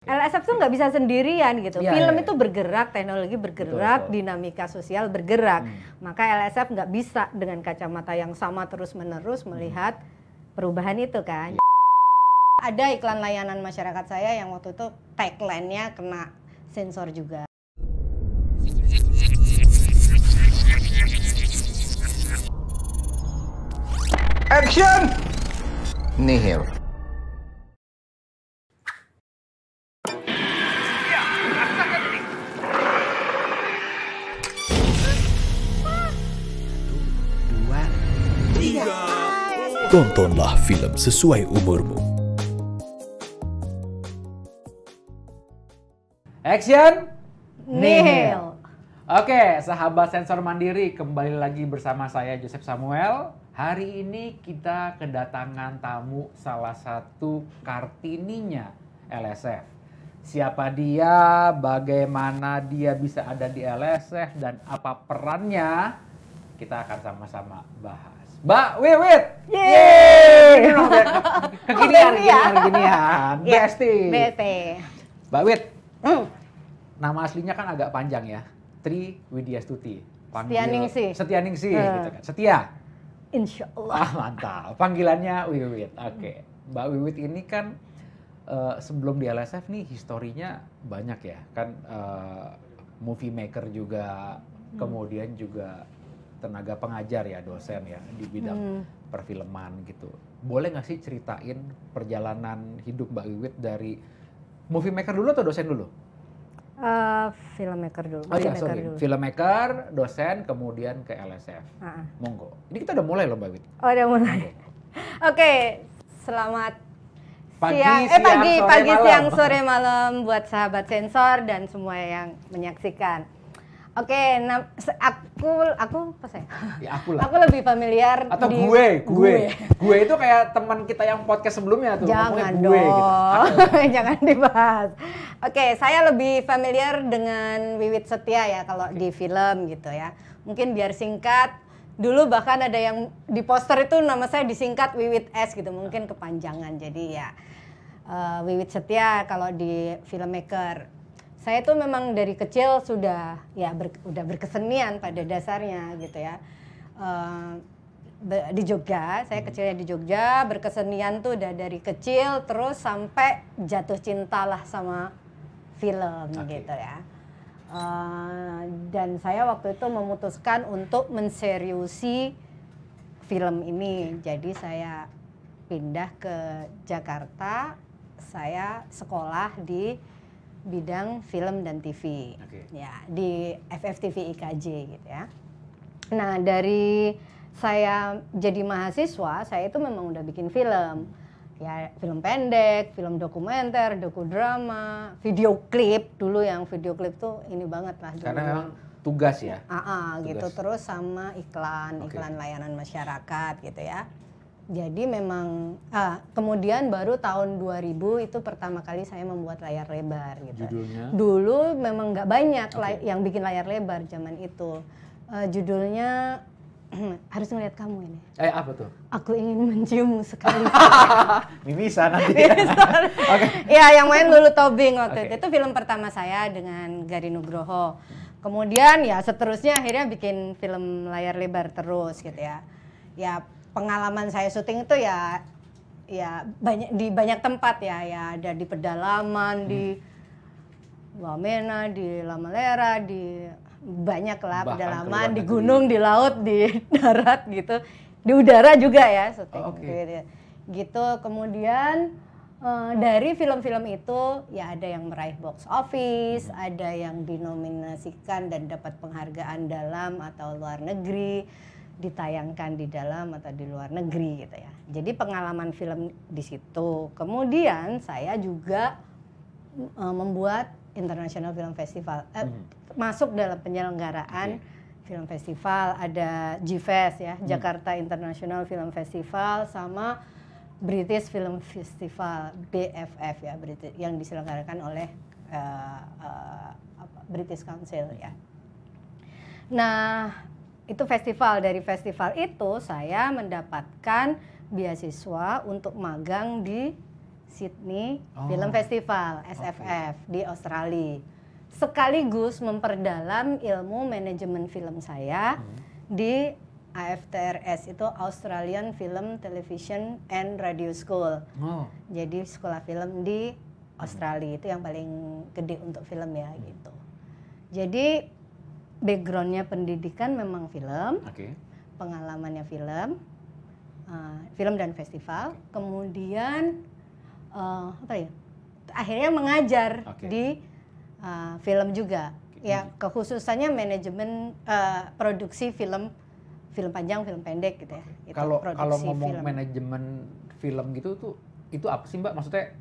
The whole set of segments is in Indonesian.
LSF tuh nggak bisa sendirian gitu. Iya, Film iya. itu bergerak, teknologi bergerak, Betul. dinamika sosial bergerak. Maka LSF nggak bisa dengan kacamata yang sama terus-menerus melihat perubahan itu kan. Ada iklan layanan masyarakat saya yang waktu itu tagline-nya kena sensor juga. Action! Nihil. Tontonlah film sesuai umurmu. Action! Nihil. Oke, sahabat sensor mandiri, kembali lagi bersama saya Joseph Samuel. Hari ini kita kedatangan tamu salah satu kartininya LSF. Siapa dia, bagaimana dia bisa ada di LSF, dan apa perannya, kita akan sama-sama bahas. Mbak Wiwit! Yeay! Kekinian. Besti. BT. Mbak Wit, nama aslinya kan agak panjang ya. Tri Widyastuti. Setianingsih. Setianingsih gitu kan. Setia. Insya Allah. Ah, mantap. Panggilannya Wiwit. Oke. Mbak Wiwit ini kan sebelum di LSF nih historinya banyak ya. Kan movie maker juga, kemudian juga tenaga pengajar ya, dosen ya di bidang perfilman gitu. Boleh nggak sih ceritain perjalanan hidup Mbak Wiwit dari movie maker dulu atau dosen dulu? Filmmaker dulu. Oh iya, filmmaker sorry. dulu. Filmmaker, dosen, kemudian ke LSF. Monggo. Ini kita udah mulai loh Mbak Wit. Oh, udah mulai. Oke, selamat Pagi, siang, siang, sore, pagi, malam. siang, sore, malam buat sahabat sensor dan semua yang menyaksikan. Oke, aku apa saya? Ya aku lah. Aku lebih familiar Atau di gue itu kayak teman kita yang podcast sebelumnya tuh. Jangan ngomongnya gue dong, gitu. jangan dibahas. Oke, saya lebih familiar dengan Wiwit Setia ya kalau di film gitu ya. Mungkin biar singkat, dulu bahkan ada yang di poster itu nama saya disingkat Wiwit S gitu, mungkin kepanjangan. Jadi ya Wiwit Setia kalau di filmmaker. Saya tuh memang dari kecil sudah ya udah berkesenian pada dasarnya gitu ya. Di Jogja, saya kecilnya di Jogja, berkesenian tuh udah dari kecil terus sampai jatuh cinta lah sama film gitu ya. Dan saya waktu itu memutuskan untuk menseriusi film ini. Jadi saya pindah ke Jakarta, saya sekolah di bidang film dan TV, ya di FFTV IKJ gitu ya. Nah dari saya jadi mahasiswa, saya itu memang udah bikin film, ya film pendek, film dokumenter, dokudrama, video klip dulu yang video klip tuh ini banget lah. Dulu. Karena memang tugas ya. Tugas. Gitu terus sama iklan layanan masyarakat gitu ya. Jadi memang kemudian baru tahun 2000 itu pertama kali saya membuat layar lebar gitu. Judulnya? Dulu memang nggak banyak yang bikin layar lebar zaman itu. Judulnya harus ngeliat kamu ini. Apa tuh? Aku ingin menciummu sekali. Mimisa nanti. Ya yang main Lulu Tobing waktu itu. Itu film pertama saya dengan Gari Nugroho. Kemudian ya seterusnya akhirnya bikin film layar lebar terus gitu ya. Ya pengalaman saya syuting itu ya banyak di banyak tempat ya ada di pedalaman, di Wamena, di Lamalera, di banyak lah pedalaman, di gunung, di laut, di darat gitu, di udara juga ya syuting gitu. Kemudian dari film-film itu ya ada yang meraih box office, ada yang dinominasikan dan dapat penghargaan dalam atau luar negeri, ditayangkan di dalam atau di luar negeri gitu ya. Jadi pengalaman film di situ. Kemudian saya juga membuat International Film Festival, masuk dalam penyelenggaraan film festival, ada GFest ya, Jakarta International Film Festival sama British Film Festival BFF ya, yang diselenggarakan oleh British Council ya. Nah, itu festival. Dari festival itu saya mendapatkan beasiswa untuk magang di Sydney Film Festival (SFF) di Australia. Sekaligus memperdalam ilmu manajemen film saya di AFTRS, itu Australian Film Television and Radio School. Jadi sekolah film di Australia itu yang paling gede untuk film ya gitu. Jadi backgroundnya pendidikan memang film, pengalamannya film, film dan festival. Kemudian akhirnya mengajar di film juga. Ya kekhususannya manajemen produksi film panjang, film pendek gitu ya. Kalau ngomong manajemen film gitu tuh, itu apa sih Mbak? Maksudnya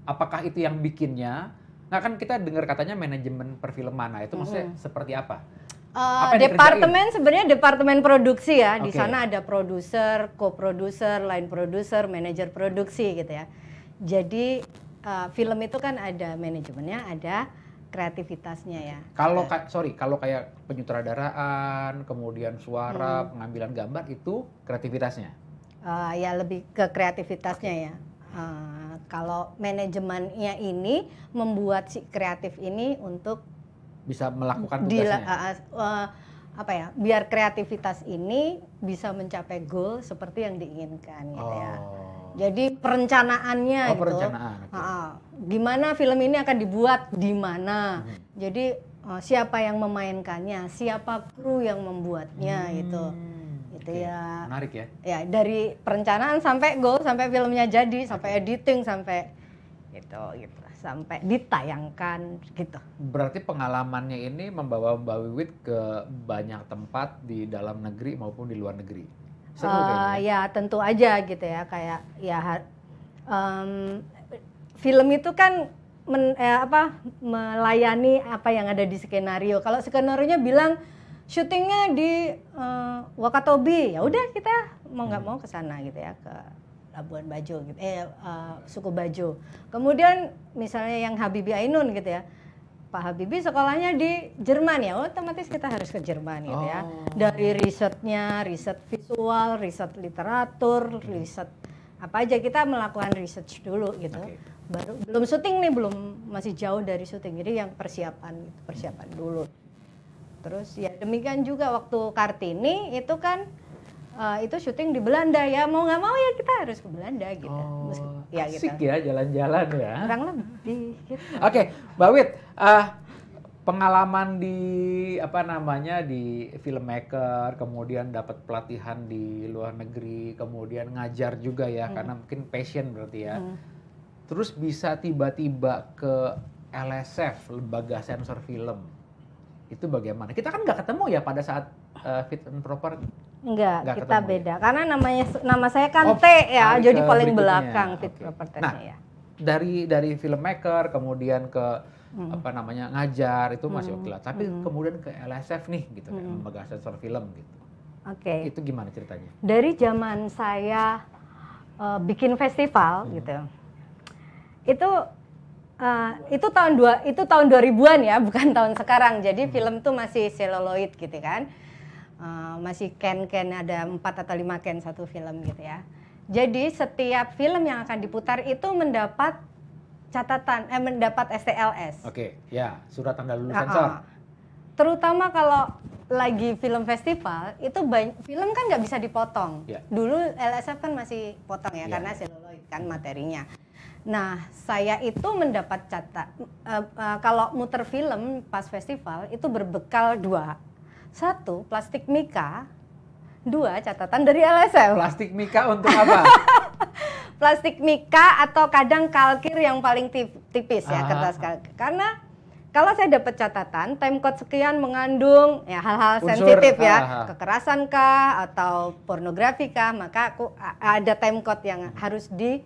apakah itu yang bikinnya? Nah kan kita dengar katanya manajemen perfilman, itu maksudnya seperti apa? Departemen sebenarnya departemen produksi ya. Di sana ada produser, co-producer, line producer, manajer produksi gitu ya. Jadi film itu kan ada manajemennya, ada kreativitasnya ya. Kalau kalau kayak penyutradaraan, kemudian suara, pengambilan gambar itu kreativitasnya. Ya lebih ke kreativitasnya ya. Kalau manajemennya ini membuat si kreatif ini untuk bisa melakukan tugasnya. Biar kreativitas ini bisa mencapai goal seperti yang diinginkan gitu ya. Jadi perencanaannya gitu. Perencanaan. Gimana film ini akan dibuat di mana. Jadi siapa yang memainkannya, siapa kru yang membuatnya gitu. Itu ya. Menarik ya. Ya, dari perencanaan sampai goal, sampai filmnya jadi, sampai editing, sampai gitu. Sampai ditayangkan gitu. Berarti pengalamannya ini membawa Mbak Wiwit ke banyak tempat di dalam negeri maupun di luar negeri. Seru kayaknya. Ya tentu aja gitu ya, kayak ya film itu kan melayani apa yang ada di skenario. Kalau skenarionya bilang syutingnya di Wakatobi, ya udah kita mau nggak mau ke sana gitu ya, ke Labuan Bajo gitu, Suku Bajo. Kemudian misalnya yang Habibie Ainun gitu ya, Pak Habibie sekolahnya di Jerman ya, otomatis kita harus ke Jerman gitu ya. Dari risetnya, riset visual, riset literatur, riset apa aja, kita melakukan research dulu gitu. Baru belum syuting nih, masih jauh dari syuting. Jadi yang persiapan dulu. Terus ya demikian juga waktu Kartini itu kan itu syuting di Belanda ya, mau nggak mau ya kita harus ke Belanda gitu. Asik ya jalan-jalan ya. Kurang lebih gitu. Oke, Mbak Wit, pengalaman di di filmmaker, kemudian dapat pelatihan di luar negeri, kemudian ngajar juga ya, karena mungkin passion berarti ya. Terus bisa tiba-tiba ke LSF, Lembaga Sensor Film. Itu bagaimana? Kita kan nggak ketemu ya pada saat Fit and Proper. Enggak, kita beda. Ya? Karena nama saya kan T ya, jadi paling belakang Fit Proper Testnya ya. Dari filmmaker kemudian ke ngajar itu masih oke lah. Tapi kemudian ke LSF nih gitu, Lembaga Sensor Film gitu. Itu gimana ceritanya? Dari zaman saya bikin festival gitu. Itu tahun 2000-an ya, bukan tahun sekarang. Jadi film tuh masih celluloid gitu kan. Masih can ada 4 atau 5 can satu film gitu ya. Jadi setiap film yang akan diputar itu mendapat catatan, mendapat STLS. Ya, surat tanda lulus sensor. Terutama kalau lagi film festival, itu film kan nggak bisa dipotong. Dulu LSF kan masih potong ya, karena celluloid kan materinya. Nah, saya itu mendapat kalau muter film pas festival itu berbekal 2. 1, plastik mika. 2, catatan dari LSF. Plastik mika untuk apa? Plastik mika atau kadang kalkir yang paling tipis ya, kertas kalkir. Karena kalau saya dapat catatan, timecode sekian mengandung ya hal-hal sensitif ya, kekerasan kah atau pornografi kah, maka aku ada timecode yang harus di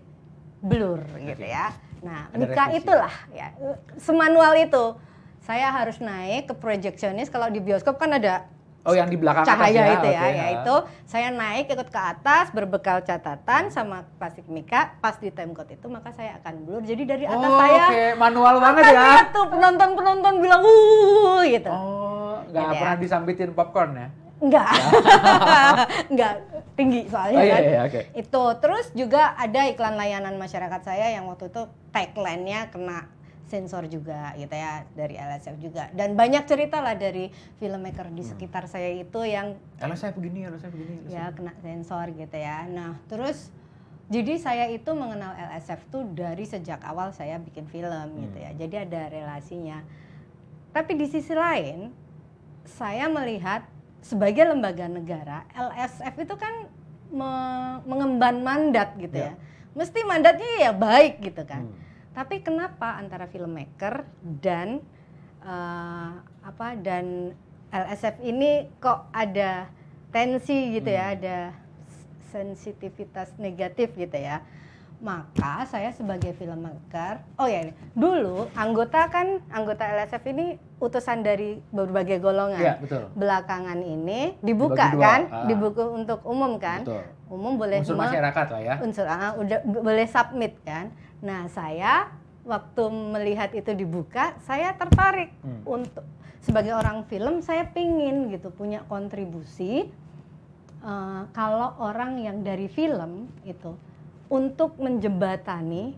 blur gitu ya. Nah, mika itulah ya, semanual itu. Saya harus naik ke projectionist, kalau di bioskop kan ada yang di belakang cahaya itu ya, itu saya naik ikut ke atas berbekal catatan sama plastik mika, pas di timecode itu maka saya akan blur. Jadi dari atas saya manual banget ya. Tuh penonton bilang gitu. Nggak pernah disambitin popcorn ya? Enggak. tinggi soalnya Oh, iya, kan. iya, oke. Itu terus juga ada iklan layanan masyarakat saya yang waktu itu tagline-nya kena sensor juga gitu ya dari LSF juga, dan banyak cerita lah dari filmmaker di sekitar saya itu yang LSF begini. ya kena sensor gitu ya. Nah terus jadi saya itu mengenal LSF tuh dari sejak awal saya bikin film gitu ya, jadi ada relasinya. Tapi di sisi lain saya melihat sebagai lembaga negara, LSF itu kan mengemban mandat gitu ya. Mesti mandatnya ya baik gitu kan. Tapi kenapa antara filmmaker dan dan LSF ini kok ada tensi gitu ya, ada sensitivitas negatif gitu ya. Maka saya sebagai filmmaker, dulu anggota LSF ini utusan dari berbagai golongan. Iya, betul. Belakangan ini dibuka Dibagi dua. kan, dibuka untuk umum kan. Betul. Umum boleh Unsur masyarakat lah ya. Udah boleh submit kan. Nah, saya waktu melihat itu dibuka, saya tertarik untuk sebagai orang film, saya pingin gitu punya kontribusi kalau orang yang dari film itu untuk menjembatani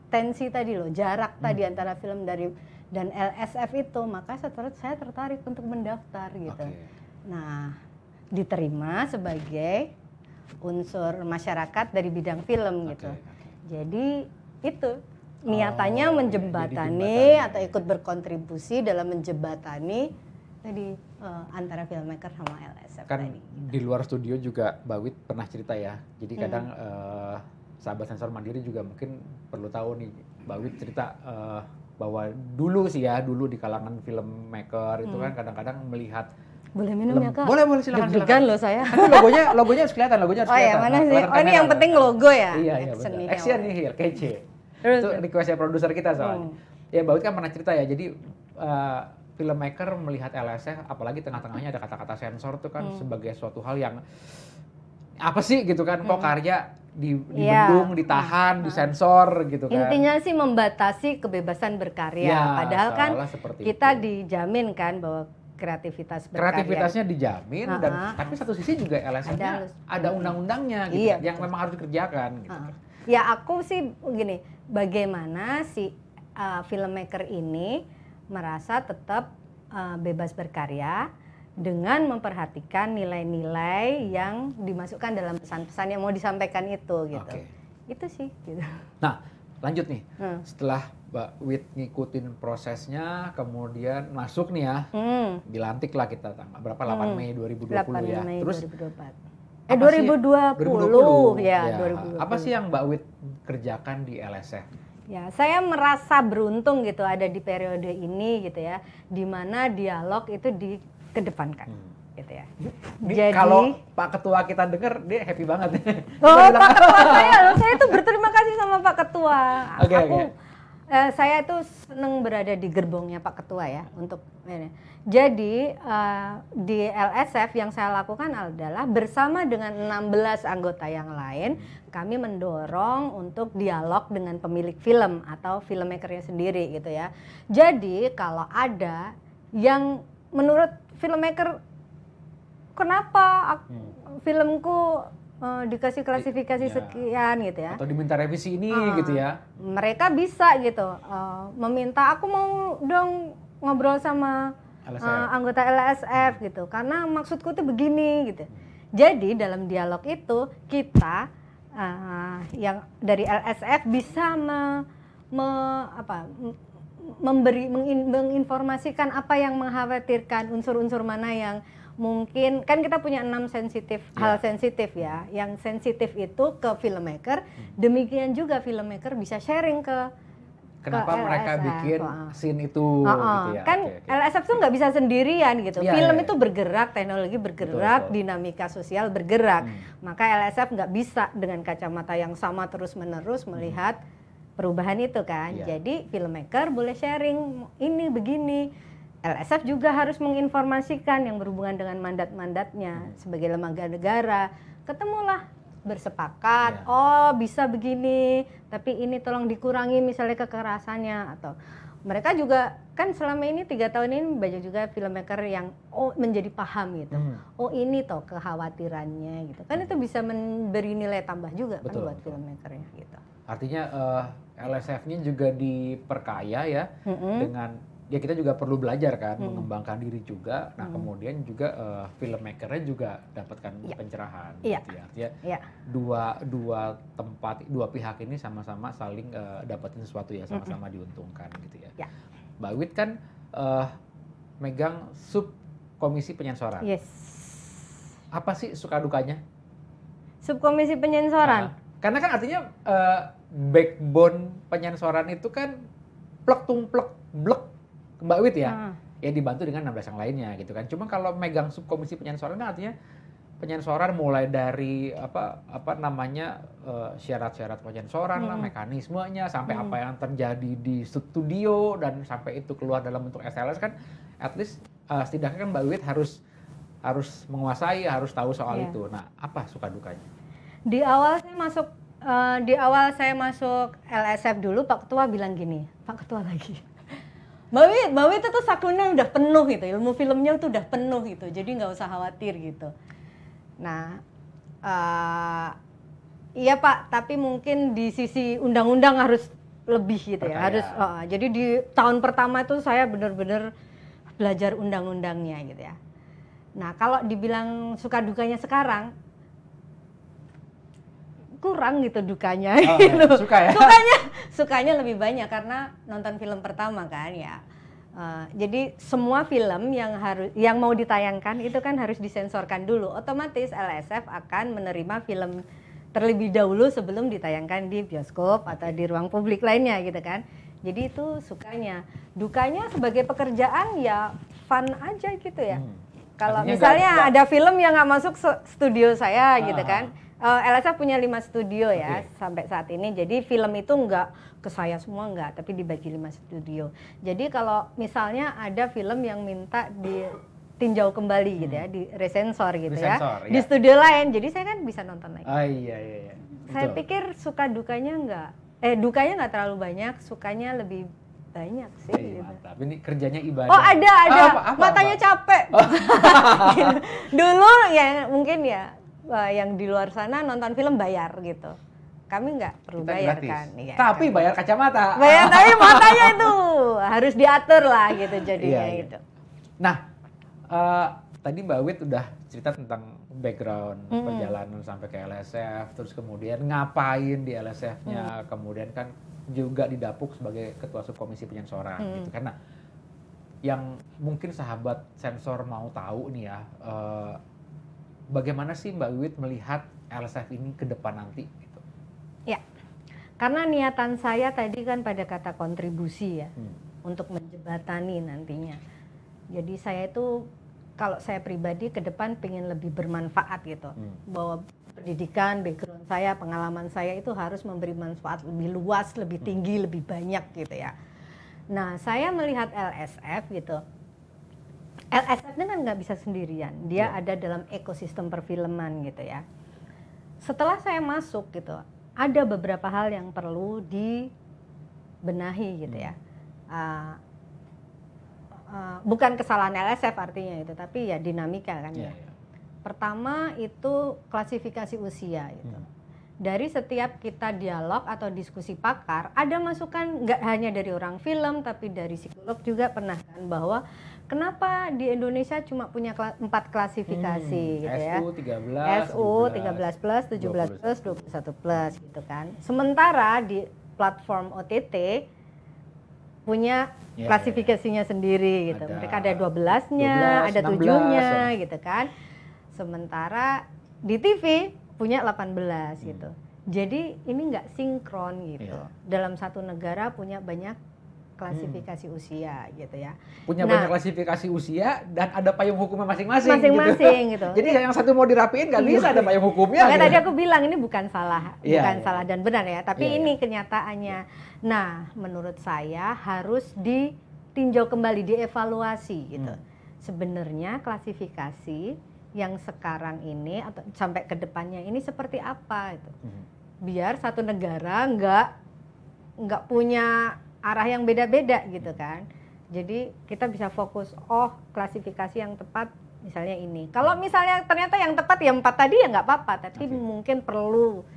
tensi tadi loh, jarak tadi antara film dan LSF itu, maka saya tertarik untuk mendaftar gitu. Nah, diterima sebagai unsur masyarakat dari bidang film gitu. Jadi itu niatannya menjembatani atau ikut berkontribusi dalam menjembatani tadi antara filmmaker sama LSF kan tadi. Di luar studio juga Mbak Wit pernah cerita ya. Jadi kadang sahabat sensor mandiri juga mungkin perlu tahu nih, Mbak Wit cerita bahwa dulu di kalangan filmmaker itu kan kadang-kadang melihat boleh minum ya Kak? Boleh silakan. Deg-degan loh saya. Tapi logonya harus kelihatan, Oh ya, mana sih? Oh ini yang penting logo ya? Iya, Action betul. Action nih, kece. Terus, itu requestnya produser kita soalnya. Ya Mbak Wit kan pernah cerita ya, jadi filmmaker melihat LSF, apalagi tengah-tengahnya ada kata-kata sensor tuh kan sebagai suatu hal yang apa sih gitu kan, kok karya dibendung, ditahan, disensor gitu kan. Intinya sih membatasi kebebasan berkarya, padahal kan kita dijamin kan bahwa kreativitasnya dijamin dan tapi satu sisi juga LSF-nya ada undang-undangnya gitu yang memang harus dikerjakan gitu. Ya aku sih gini, bagaimana si filmmaker ini merasa tetap bebas berkarya dengan memperhatikan nilai-nilai yang dimasukkan dalam pesan-pesan yang mau disampaikan itu gitu. Itu sih gitu. Nah, lanjut nih. Setelah Mbak Wit ngikutin prosesnya, kemudian masuk nih ya. Dilantik lah kita tanggal berapa? 8 Mei 2020 ya. 8 Mei Terus 2024. 2020 ya, 2020. Apa sih yang Mbak Wit kerjakan di LSF? Ya, saya merasa beruntung gitu ada di periode ini gitu ya, di mana dialog itu dikedepankan gitu ya. Jadi kalau Pak Ketua kita dengar dia happy banget. Oh, Pak Ketua saya tuh berterima kasih sama Pak Ketua. Saya tuh seneng berada di gerbongnya Pak Ketua ya untuk ini. Jadi di LSF yang saya lakukan adalah bersama dengan 16 anggota yang lain, kami mendorong untuk dialog dengan pemilik film atau filmmakernya sendiri gitu ya. Jadi kalau ada yang menurut filmmaker, kenapa filmku dikasih klasifikasi sekian gitu ya, atau diminta revisi ini gitu ya, mereka bisa gitu meminta, aku mau dong ngobrol sama anggota LSF gitu, karena maksudku tuh begini gitu. Jadi dalam dialog itu kita yang dari LSF bisa menginformasikan apa yang mengkhawatirkan, unsur-unsur mana yang mungkin, kan kita punya 6 hal sensitif ya, yang sensitif itu ke filmmaker, demikian juga filmmaker bisa sharing ke kenapa mereka LSF. bikin scene itu gitu ya. Kan LSF tuh nggak bisa sendirian gitu. Film itu bergerak, teknologi bergerak, betul. Dinamika sosial bergerak. Maka LSF nggak bisa dengan kacamata yang sama terus-menerus melihat perubahan itu kan. Jadi filmmaker boleh sharing, ini begini. LSF juga harus menginformasikan yang berhubungan dengan mandat-mandatnya sebagai lembaga negara. Ketemulah bersepakat, oh bisa begini, tapi ini tolong dikurangi misalnya kekerasannya, atau mereka juga kan selama ini 3 tahun ini banyak juga filmmaker yang menjadi paham gitu, oh ini toh kekhawatirannya gitu, kan itu bisa memberi nilai tambah juga kan buat filmmakernya gitu. Artinya LSF-nya juga diperkaya ya dengan ya kita juga perlu belajar kan, mengembangkan diri juga. Nah kemudian juga filmmakernya juga dapatkan pencerahan. Gitu ya. Artinya dua pihak ini sama-sama saling dapetin sesuatu ya, sama-sama diuntungkan gitu ya. Mbak Wit kan megang sub komisi penyensoran. Yes. Apa sih suka dukanya? Subkomisi penyensoran. Karena kan artinya backbone penyensoran itu kan plek tumplek blek Mbak Wit ya, ya dibantu dengan 16 yang lainnya gitu kan. Cuma kalau megang subkomisi penyensoran kan artinya penyensoran mulai dari syarat-syarat penyensoran lah, mekanismenya sampai apa yang terjadi di studio dan sampai itu keluar dalam bentuk SLS kan, at least setidaknya kan Mbak Wit harus menguasai, harus tahu soal itu. Nah, apa suka dukanya? Di awal saya masuk LSF dulu, Pak Ketua bilang gini, Pak Ketua lagi. Mbak Wit itu sakunya udah penuh gitu, ilmu filmnya itu udah penuh gitu, jadi nggak usah khawatir gitu. Nah, iya Pak, tapi mungkin di sisi undang-undang harus lebih gitu ya, harus. Jadi di tahun pertama itu saya benar-benar belajar undang-undangnya gitu ya. Nah, kalau dibilang suka dukanya sekarang, kurang gitu dukanya. Gitu. Suka ya? Sukanya lebih banyak karena nonton film pertama kan ya. Jadi semua film yang mau ditayangkan itu kan harus disensorkan dulu. Otomatis LSF akan menerima film terlebih dahulu sebelum ditayangkan di bioskop atau di ruang publik lainnya gitu kan. Jadi itu sukanya. Dukanya sebagai pekerjaan ya fun aja gitu ya. Kalau misalnya ada film yang nggak masuk studio saya gitu kan. LSF punya 5 studio ya sampai saat ini. Jadi film itu nggak ke saya semua nggak, tapi dibagi 5 studio. Jadi kalau misalnya ada film yang minta ditinjau kembali gitu ya, di resensor gitu di studio lain, jadi saya kan bisa nonton lagi. Iya. Saya pikir suka dukanya dukanya nggak terlalu banyak, sukanya lebih banyak sih. Gitu. Mantap. Ini kerjanya ibadah. Oh ada. Apa? Matanya capek. Gitu. Dulu ya mungkin ya. Yang di luar sana nonton film bayar gitu. Kami nggak perlu bayar gratis. kan. Ya, tapi bayar kacamata. Bayar tapi matanya itu harus diatur lah gitu jadinya gitu. Nah, tadi Mbak Wit udah cerita tentang background perjalanan sampai ke LSF, terus kemudian ngapain di LSF-nya, kemudian kan juga didapuk sebagai ketua subkomisi penyensoran gitu. Karena yang mungkin sahabat sensor mau tahu nih ya, bagaimana sih Mbak Wit melihat LSF ini ke depan nanti? Gitu. Ya, karena niatan saya tadi kan pada kata kontribusi ya, untuk menjembatani nantinya. Jadi saya itu, kalau saya pribadi ke depan pengen lebih bermanfaat gitu. Bahwa pendidikan, background saya, pengalaman saya itu harus memberi manfaat lebih luas, lebih tinggi, lebih banyak gitu ya. Nah, saya melihat LSF gitu. LSF itu kan nggak bisa sendirian, dia ada dalam ekosistem perfilman gitu ya. Setelah saya masuk gitu, ada beberapa hal yang perlu dibenahi gitu ya. Bukan kesalahan LSF artinya itu, tapi ya dinamika kan ya. Pertama itu klasifikasi usia gitu. Dari setiap kita dialog atau diskusi pakar, ada masukan nggak hanya dari orang film, tapi dari psikolog juga pernah kan bahwa kenapa di Indonesia cuma punya 4 klasifikasi gitu ya. SU 13 plus, 17 plus, 21 plus gitu kan. Sementara di platform OTT punya klasifikasinya sendiri gitu. Mereka ada 12-nya, ada 7-nya gitu kan. Sementara di TV punya 18 gitu. Jadi ini nggak sinkron gitu. Dalam satu negara punya banyak klasifikasi usia gitu ya. Punya banyak klasifikasi usia dan ada payung hukumnya masing-masing gitu. Jadi yang satu mau dirapiin nggak bisa, ada payung hukumnya. Makanya tadi aku bilang ini bukan salah, salah dan benar ya, tapi ini kenyataannya. Nah, menurut saya harus ditinjau kembali, dievaluasi gitu. Sebenarnya klasifikasi yang sekarang ini atau sampai ke depannya ini seperti apa itu. Biar satu negara nggak punya arah yang beda-beda gitu kan. Jadi kita bisa fokus, klasifikasi yang tepat misalnya ini. Kalau misalnya ternyata yang tepat yang 4 tadi ya nggak apa-apa, tapi mungkin perlu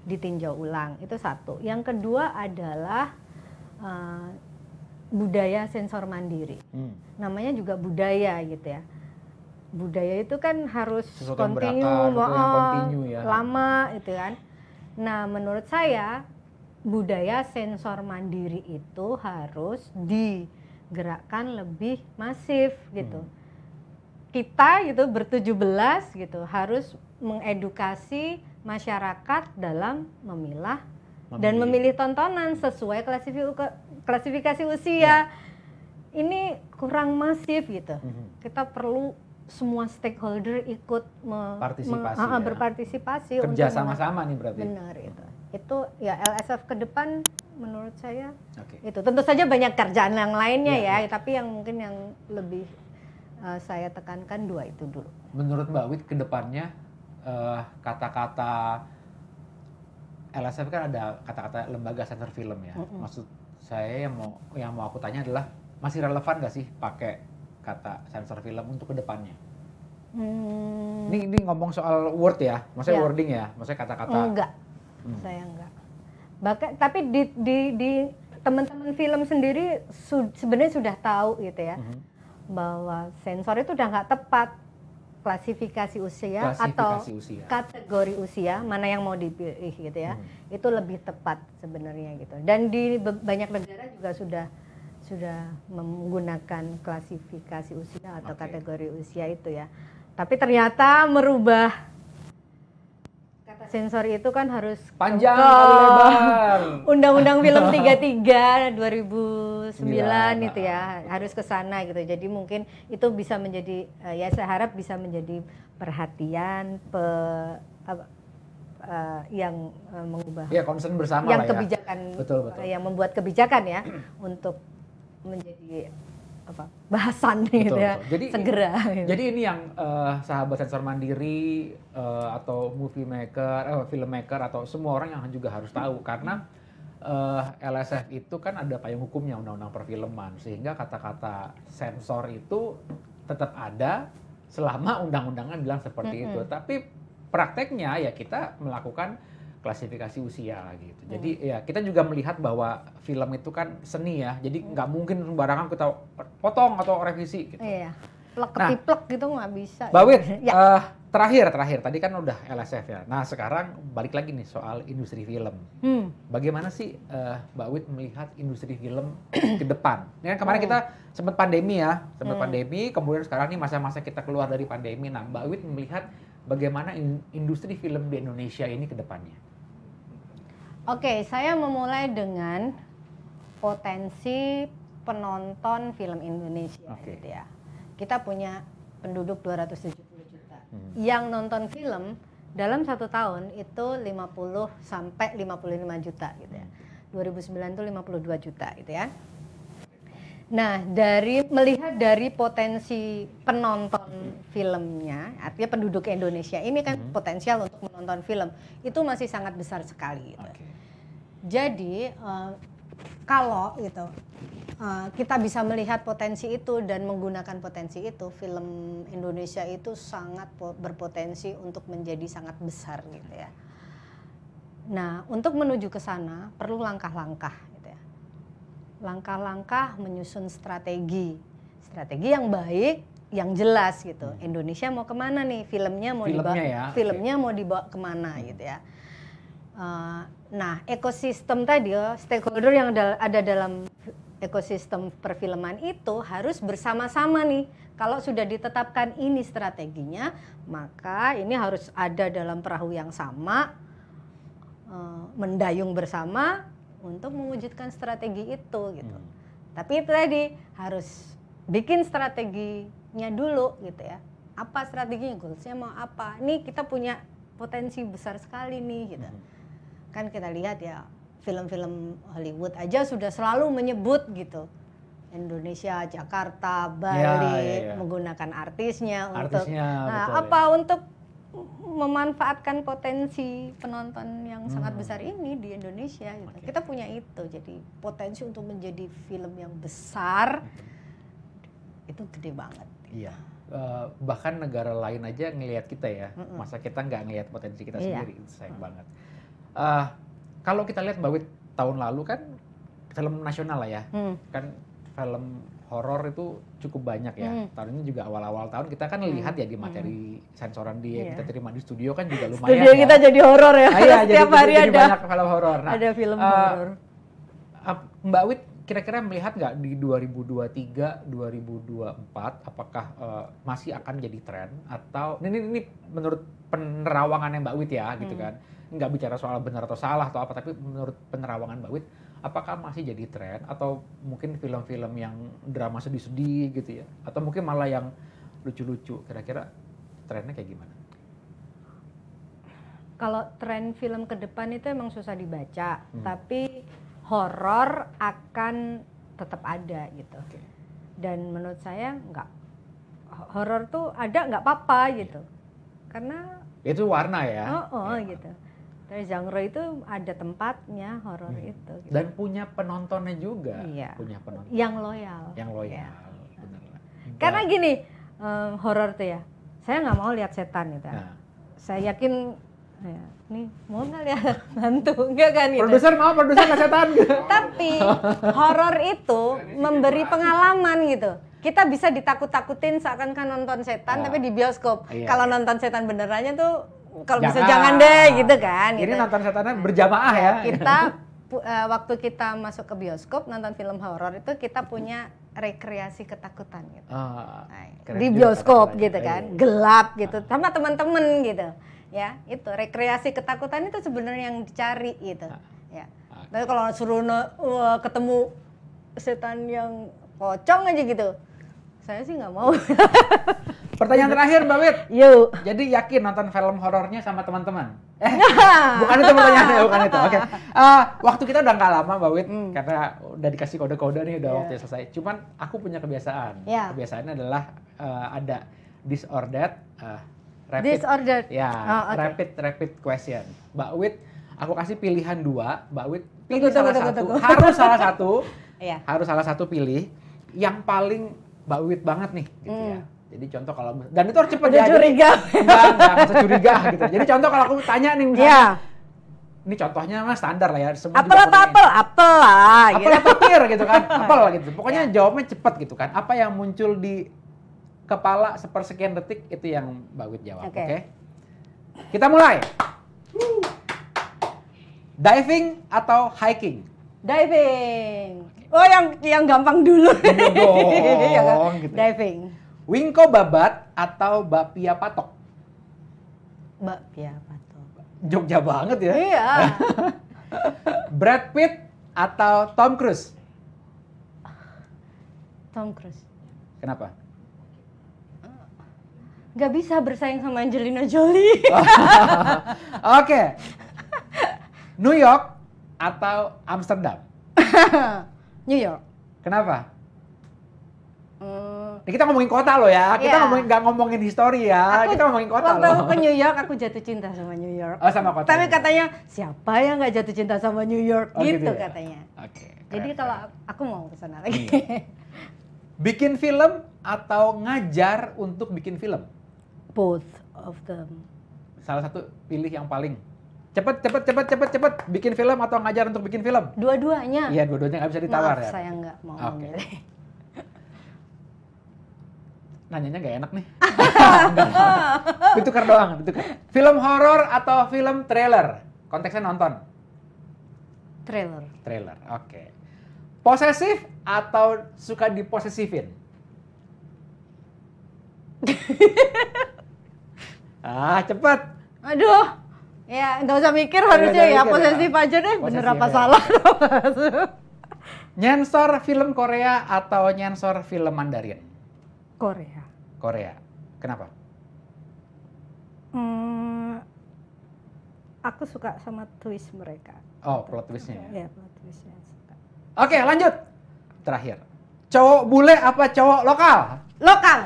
ditinjau ulang. Itu satu. Yang kedua adalah budaya sensor mandiri. Namanya juga budaya gitu ya. Budaya itu kan harus kontinu, ya. lama itu kan. Nah, menurut saya budaya sensor mandiri itu harus digerakkan lebih masif gitu. Kita gitu ber-17 gitu harus mengedukasi masyarakat dalam memilah dan memilih tontonan sesuai klasifikasi usia. Ini kurang masif gitu. Kita perlu semua stakeholder ikut berpartisipasi. Kerja sama-sama nih berarti. Benar itu ya LSF ke depan menurut saya. Itu tentu saja banyak kerjaan yang lainnya tapi yang mungkin yang lebih saya tekankan 2 itu dulu. Menurut Mbak Wit ke depannya kata-kata LSF kan ada kata-kata lembaga sensor film ya. Maksud saya yang mau aku tanya adalah masih relevan nggak sih pakai kata sensor film untuk kedepannya? Ini ngomong soal word ya, maksudnya wording ya, maksudnya kata-kata. Enggak, saya enggak. Bahkan tapi di teman-teman film sendiri sebenarnya sudah tahu gitu ya, bahwa sensor itu udah nggak tepat klasifikasi usia atau kategori usia mana yang mau dipilih gitu ya, itu lebih tepat sebenarnya gitu. Dan di banyak negara juga sudah menggunakan klasifikasi usia atau kategori usia itu ya. Tapi ternyata merubah kata sensor itu kan harus panjang kali lebar. Undang-Undang Film 33 2009 itu ya, harus ke sana gitu. Jadi mungkin itu bisa menjadi ya saya harap bisa menjadi perhatian yang mengubah. Ya, concern bersama yang lah kebijakan, ya. Betul. Yang membuat kebijakan ya untuk menjadi bahasan gitu ya. Jadi, segera. Gitu. Jadi ini yang sahabat sensor mandiri atau movie maker, filmmaker atau semua orang yang juga harus tahu karena LSF itu kan ada payung hukumnya undang-undang perfilman sehingga kata-kata sensor itu tetap ada selama undang-undangan bilang seperti itu. Tapi prakteknya ya kita melakukan klasifikasi usia gitu. Jadi ya kita juga melihat bahwa film itu kan seni ya. Jadi nggak mungkin sembarangan kita potong atau revisi gitu. Iya. Plek-ketiplek gitu nggak bisa. Mbak Wit, ya. terakhir tadi kan udah LSF ya. Nah sekarang balik lagi nih soal industri film. Bagaimana sih Mbak Wit melihat industri film ke depan? Ini kan kemarin kita sempat pandemi ya, pandemi. Kemudian sekarang nih masa-masa kita keluar dari pandemi. Nah Mbak Wit melihat bagaimana industri film di Indonesia ini ke depannya? Oke, saya memulai dengan potensi penonton film Indonesia gitu ya. Kita punya penduduk 270 juta. Yang nonton film dalam 1 tahun itu 50 sampai 55 juta gitu ya. 2009 itu 52 juta gitu ya. Nah, melihat dari potensi penonton filmnya, artinya penduduk Indonesia ini kan potensial untuk menonton film itu masih sangat besar sekali gitu. Jadi kalau gitu kita bisa melihat potensi itu dan menggunakan potensi itu, film Indonesia itu sangat berpotensi untuk menjadi sangat besar gitu ya. Nah, untuk menuju ke sana perlu langkah-langkah gitu ya. Langkah-langkah menyusun strategi yang baik, yang jelas gitu. Indonesia mau kemana nih? Filmnya mau dibawa kemana gitu ya. Nah, ekosistem tadi, stakeholder yang ada dalam ekosistem perfilman itu harus bersama-sama nih. Kalau sudah ditetapkan ini strateginya, maka ini harus ada dalam perahu yang sama, mendayung bersama untuk mewujudkan strategi itu gitu. Tapi itu tadi harus bikin strateginya dulu gitu ya. Apa strateginya, goalsnya mau apa? Nih kita punya potensi besar sekali nih gitu. Kan kita lihat ya film-film Hollywood aja sudah selalu menyebut gitu Indonesia, Jakarta, Bali, menggunakan artisnya untuk untuk memanfaatkan potensi penonton yang sangat besar ini di Indonesia gitu. Kita punya itu, jadi potensi untuk menjadi film yang besar itu gede banget. Iya. Bahkan negara lain aja ngelihat kita ya, masa kita nggak ngelihat potensi kita sendiri, itu sayang banget. Kalau kita lihat Mbak Wit tahun lalu kan film nasional lah ya, kan film horor itu cukup banyak ya. Tahun ini juga awal-awal tahun kita kan lihat ya di materi sensoran yang kita terima di studio kan juga lumayan. Studio kita jadi horor ya. Setiap hari jadi ada banyak film horor. Nah, ada film horor. Mbak Wit kira-kira melihat nggak di 2023, 2024 apakah masih akan jadi tren atau ini menurut penerawangan Mbak Wit ya gitu kan. Nggak bicara soal benar atau salah atau apa, tapi menurut penerawangan Mbak Wit apakah masih jadi tren atau mungkin film-film yang drama sedih-sedih gitu ya, atau mungkin malah yang lucu-lucu, kira-kira trennya kayak gimana? Kalau tren film ke depan itu emang susah dibaca, tapi horor akan tetap ada gitu. Dan menurut saya nggak, horor tuh ada nggak apa-apa gitu, karena itu warna ya. Gitu. Dari genre itu ada tempatnya horor itu. Gitu. Dan punya penontonnya juga. Punya penonton. Yang loyal. Yang loyal. Bener. Karena gini, horor tuh ya, saya nggak mau lihat setan gitu. Saya yakin, ya, nih mau nggak lihat hantu, enggak kan gitu. Produser nggak setan. Tapi horor itu memberi pengalaman gitu. Kita bisa ditakut-takutin seakan-akan nonton setan, tapi di bioskop. Kalau nonton setan benerannya tuh kalau bisa jangan deh gitu kan. Ini gitu. nonton setannya berjamaah ya. Kita waktu kita masuk ke bioskop nonton film horor itu kita punya rekreasi ketakutan gitu. Di bioskop gitu kan, gelap gitu, sama teman-teman gitu. Ya, itu rekreasi ketakutan itu sebenarnya yang dicari gitu. Ya. Tapi kalau suruh ketemu setan yang pocong aja gitu, saya sih nggak mau. Pertanyaan terakhir Mbak Wit. Yuk. Jadi yakin nonton film horornya sama teman-teman? Bukan itu pertanyaannya, bukan itu. Oke. Waktu kita udah nggak lama Mbak Wit, karena udah dikasih kode-kode nih, udah waktunya selesai. Cuman aku punya kebiasaan. Kebiasaannya adalah ada disordered, rapid question. Mbak Wit, aku kasih pilihan 2. Mbak Wit pilih salah satu. Harus salah satu. Harus salah satu pilih yang paling Mbak Wit banget nih, gitu ya. Jadi contoh kalau, dan itu harus cepet ya. Curiga. Enggak usah curiga gitu. Jadi contoh kalau aku tanya nih misalnya, ini contohnya mah standar lah ya. Apel lah. Apel atau pir gitu kan, apel gitu. Pokoknya jawabnya cepet gitu kan. Apa yang muncul di kepala sepersekian detik itu yang Mbak Wit jawab, oke? Kita mulai. Diving atau hiking? Diving. Oh yang gampang dulu. Gitu. Diving. Wingko babat atau bapia patok? Bapia patok. Jogja banget ya. Iya. Brad Pitt atau Tom Cruise? Tom Cruise. Kenapa? Gak bisa bersaing sama Angelina Jolie. Oke. New York atau Amsterdam? New York. Kenapa? Kita ngomongin kota loh ya, kita nggak ngomongin histori ya, kita ngomongin kota loh. Waktu ke New York aku jatuh cinta sama New York. Oh sama kota. Tapi katanya siapa yang nggak jatuh cinta sama New York gitu ya? katanya. Oke. Jadi kalau aku mau ke sana lagi. Bikin film atau ngajar untuk bikin film? Both of them. Salah satu pilih yang paling cepet. Bikin film atau ngajar untuk bikin film? Dua-duanya. Iya, dua-duanya nggak bisa ditawar. Maaf, saya nggak mau memilih. Nanyanya nggak enak nih. Ditukar doang. Film horor atau film trailer? Konteksnya nonton. Trailer, oke. Posesif atau suka diposesifin? Cepet. Aduh, ya nggak usah mikir harusnya ya, posesif aja deh. Bener apa salah? Nyensor film Korea atau nyensor film Mandarin? Korea. Kenapa? Aku suka sama twist mereka. Oh, plot twistnya. Iya, plot twistnya suka. Oke, lanjut. Terakhir, cowok bule apa cowok lokal? Lokal.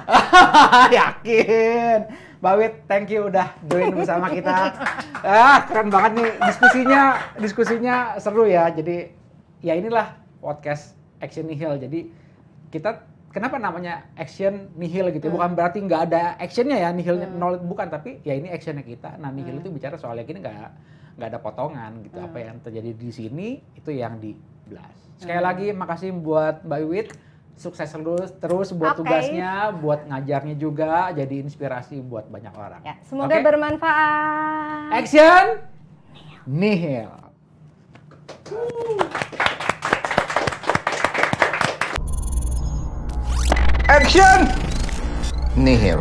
Yakin. Mbak Wit, thank you udah join bersama kita. Keren banget nih diskusinya seru ya. Jadi ya inilah podcast Action Nihil. Jadi kita kenapa namanya Action Nihil gitu? Bukan berarti nggak ada actionnya ya, nihilnya nol, bukan, tapi ya ini actionnya kita. Nah, nihil itu bicara soal yang ini nggak ada potongan gitu. Apa yang terjadi di sini itu yang di blast. Sekali lagi makasih buat Mbak Wit. Sukses terus buat tugasnya, buat ngajarnya juga, jadi inspirasi buat banyak orang. Ya, semoga bermanfaat. Action Nihil. Action! Nihil.